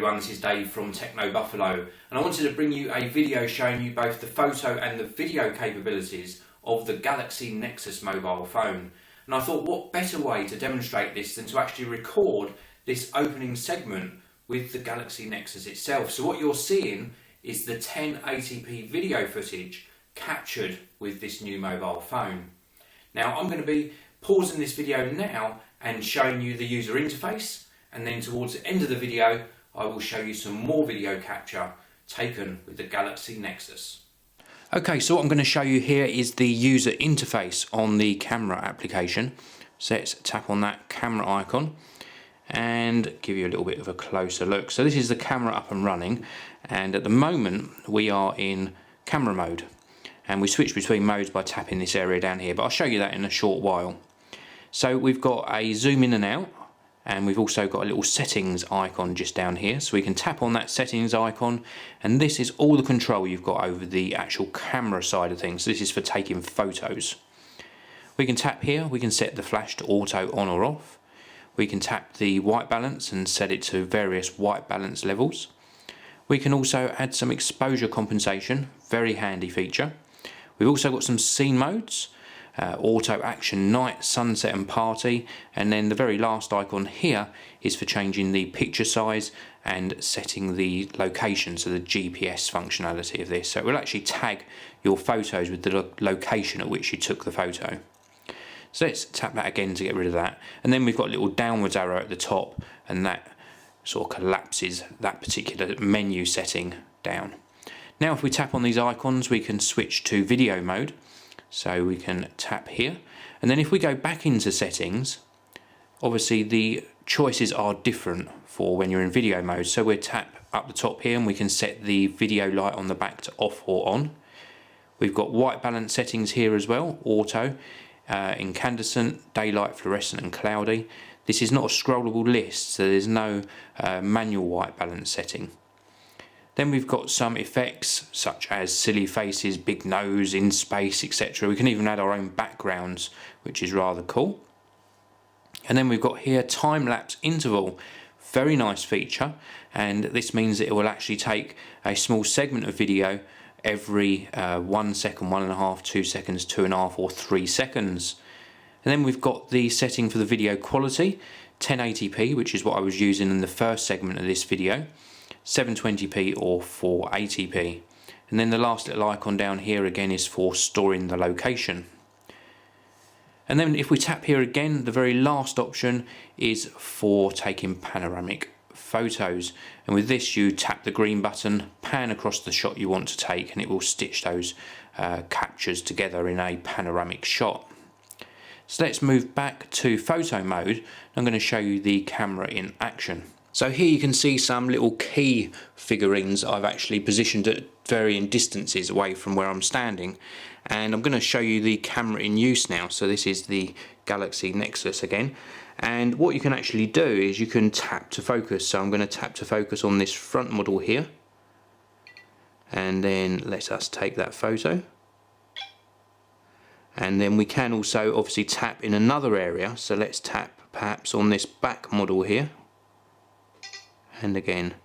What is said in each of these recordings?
everyone, this is Dave from Techno Buffalo, and I wanted to bring you a video showing you both the photo and the video capabilities of the Galaxy Nexus mobile phone. And I thought, what better way to demonstrate this than to actually record this opening segment with the Galaxy Nexus itself. So what you're seeing is the 1080p video footage captured with this new mobile phone. Now I'm going to be pausing this video now and showing you the user interface, and then towards the end of the video I will show you some more video capture taken with the Galaxy Nexus. Okay, so what I'm going to show you here is the user interface on the camera application. So let's tap on that camera icon and give you a little bit of a closer look. So this is the camera up and running, and at the moment we are in camera mode, and we switch between modes by tapping this area down here, but I'll show you that in a short while. So we've got a zoom in and out, and we've also got a little settings icon just down here, so we can tap on that settings icon, and this is all the control you've got over the actual camera side of things. So this is for taking photos. We can tap here, we can set the flash to auto on or off. We can tap the white balance and set it to various white balance levels. We can also add some exposure compensation, very handy feature. We've also got some scene modes, auto action, night, sunset and party, and then the very last icon here is for changing the picture size and setting the location, so the GPS functionality of this. So it will actually tag your photos with the location at which you took the photo. So let's tap that again to get rid of that, and then we've got a little downwards arrow at the top, and that sort of collapses that particular menu setting down. Now if we tap on these icons we can switch to video mode. So we can tap here, and then if we go back into settings, obviously the choices are different for when you're in video mode. So we'll tap up the top here and we can set the video light on the back to off or on. We've got white balance settings here as well, auto, incandescent, daylight, fluorescent and cloudy. This is not a scrollable list, so there's no manual white balance setting. Then we've got some effects such as silly faces, big nose, in space, etc. We can even add our own backgrounds, which is rather cool. And then we've got here time-lapse interval, very nice feature, and this means that it will actually take a small segment of video every 1 second, 1.5, 2 seconds, 2.5 or 3 seconds. And then we've got the setting for the video quality, 1080p, which is what I was using in the first segment of this video, 720p or 480p, and then the last little icon down here again is for storing the location. And then if we tap here again, the very last option is for taking panoramic photos, and with this you tap the green button, pan across the shot you want to take, and it will stitch those captures together in a panoramic shot. So let's move back to photo mode. I'm going to show you the camera in action. So here you can see some little key figurines I've actually positioned at varying distances away from where I'm standing, and I'm going to show you the camera in use now. So this is the Galaxy Nexus again, and what you can actually do is you can tap to focus. So I'm going to tap to focus on this front model here, and then let us take that photo. And then we can also obviously tap in another area, so let's tap perhaps on this back model here, and again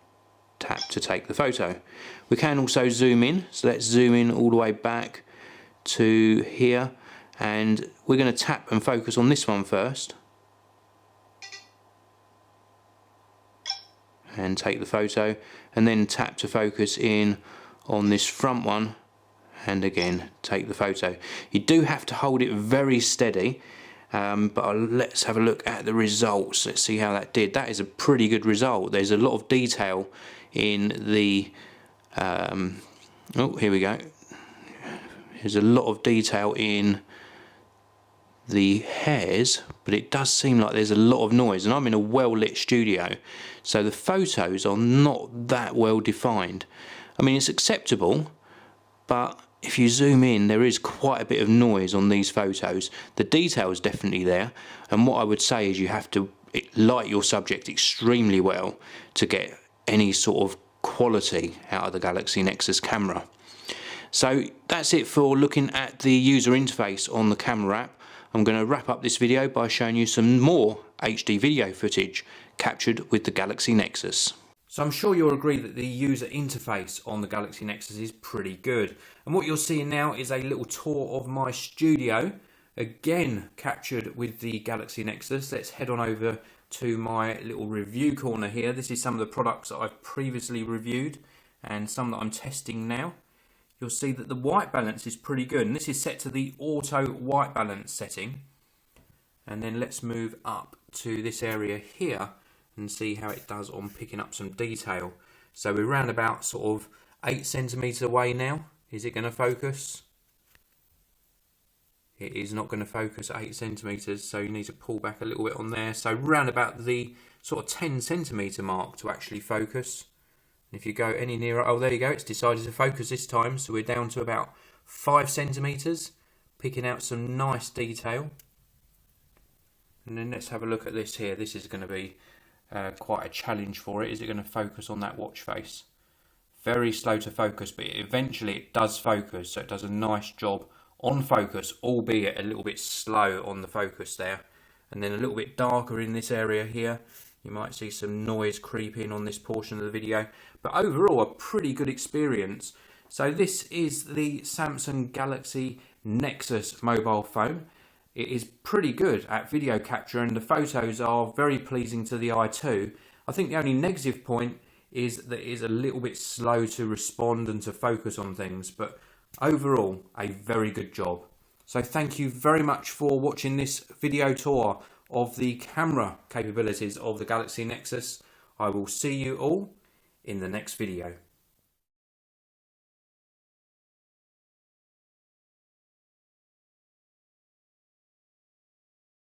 tap to take the photo. We can also zoom in, so let's zoom in all the way back to here, and we're going to tap and focus on this one first and take the photo, and then tap to focus in on this front one and again take the photo. You do have to hold it very steady, but let's have a look at the results. Let's see how that did. That is a pretty good result. There's a lot of detail in the oh, here we go. There's a lot of detail in the hairs, but it does seem like there's a lot of noise, and I'm in a well-lit studio, so the photos are not that well defined. I mean, it's acceptable, but if you zoom in, there is quite a bit of noise on these photos. The detail is definitely there, and what I would say is you have to light your subject extremely well to get any sort of quality out of the Galaxy Nexus camera. So that's it for looking at the user interface on the camera app. I'm going to wrap up this video by showing you some more HD video footage captured with the Galaxy Nexus. So I'm sure you'll agree that the user interface on the Galaxy Nexus is pretty good. And what you're seeing now is a little tour of my studio, again captured with the Galaxy Nexus. Let's head on over to my little review corner here. This is some of the products that I've previously reviewed and some that I'm testing now. You'll see that the white balance is pretty good, and this is set to the auto white balance setting. And then let's move up to this area here and see how it does on picking up some detail. So we're around about sort of 8 centimeters away now. Is it going to focus? It is not going to focus at 8 centimeters, so you need to pull back a little bit on there. So round about the sort of 10 centimeter mark to actually focus. And if you go any nearer, oh there you go, it's decided to focus this time. So we're down to about 5 centimeters, picking out some nice detail. And then let's have a look at this here. This is going to be quite a challenge for it. Is it going to focus on that watch face? Very slow to focus, but eventually it does focus. So it does a nice job on focus, albeit a little bit slow on the focus there. And then a little bit darker in this area here. You might see some noise creep in on this portion of the video. But overall, a pretty good experience. So this is the Samsung Galaxy Nexus mobile phone. It is pretty good at video capture, and the photos are very pleasing to the eye too. I think the only negative point is that it is a little bit slow to respond and to focus on things, but overall a very good job. So thank you very much for watching this video tour of the camera capabilities of the Galaxy Nexus. I will see you all in the next video.